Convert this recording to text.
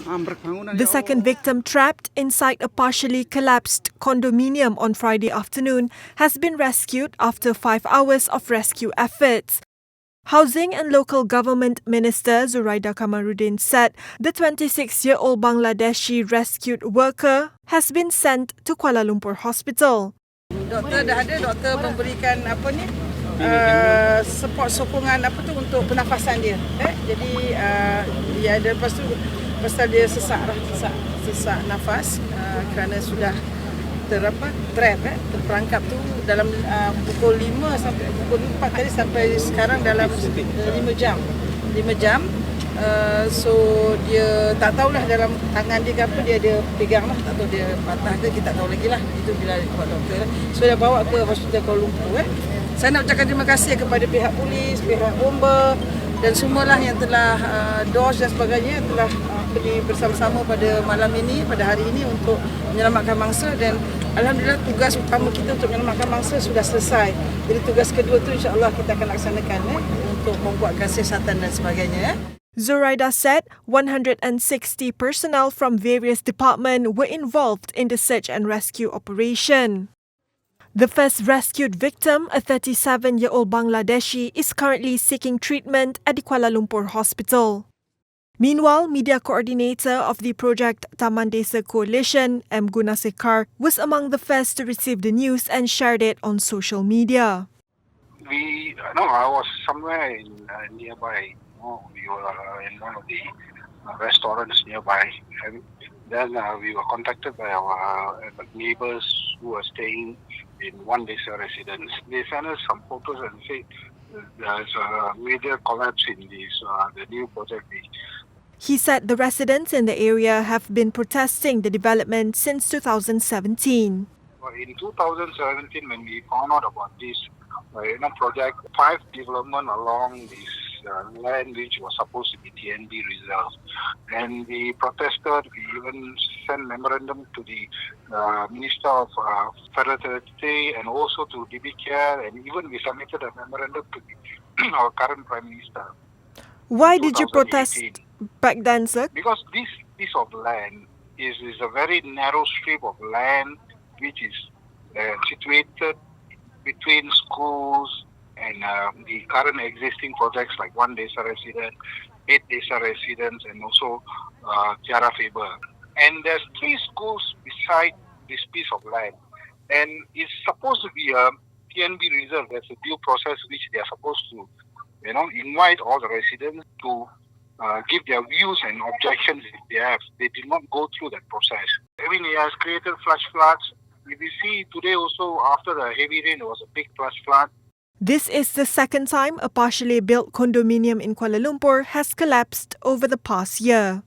The second victim, trapped inside a partially collapsed condominium on Friday afternoon, has been rescued after 5 hours of rescue efforts. Housing and Local Government Minister Zuraida Kamaruddin said the 26-year-old Bangladeshi rescued worker has been sent to Kuala Lumpur Hospital. Doktor dah ada, doktor memberikan sokongan untuk pernafasan dia. Jadi dia ada pasal dia sesak nafas kerana sudah terperangkap tu dalam pukul 5 sampai pukul 4 tadi sampai sekarang dalam 5 jam. So dia tak tahulah dalam tangan dia ke apa, dia ada pegang lah, tak tahu dia patah ke, kita tak tahu lagi lah. Itu bila buat doktor. So dia bawa ke hospital Kuala Lumpur. Saya nak ucapkan terima kasih kepada pihak polis, pihak bomba dan semualah yang telah DOS dan sebagainya telah pergi bersama-sama pada malam ini, pada hari ini untuk menyelamatkan mangsa, dan alhamdulillah tugas utama kita untuk menyelamatkan mangsa sudah selesai. Jadi tugas kedua tu insya-Allah kita akan laksanakan untuk membuatkan siasatan dan sebagainya. Zuraida said 160 personnel from various departments were involved in the search and rescue operation. The first rescued victim, a 37-year-old Bangladeshi, is currently seeking treatment at the Kuala Lumpur Hospital. Meanwhile, media coordinator of the project Taman Desa Coalition, M. Gunasekar, was among the first to receive the news and shared it on social media. I was somewhere in nearby. We were in one of the restaurants nearby. And then we were contacted by our neighbors who were staying in one Desa residence. They sent us some photos and said there's a major collapse in the new project. He said the residents in the area have been protesting the development since 2017. In 2017, when we found out about this project, 5 development along this land which was supposed to be TNB reserve, and we protested. We even sent memorandum to the Minister of Federal Territory and also to DBCare, and even we submitted a memorandum to our current Prime Minister. Why did you protest back then, sir? Because this piece of land is a very narrow strip of land which is situated between schools and the current existing projects like One Desa Residence, 8 Desa Residence, and also Tiara Faber. And there's 3 schools beside this piece of land. And it's supposed to be a TNB reserve. There's a due process which they are supposed to invite all the residents to give their views and objections if they have. They did not go through that process. I mean, it has created flash floods. If you see today also, after the heavy rain, there was a big flash flood. This is the second time a partially built condominium in Kuala Lumpur has collapsed over the past year.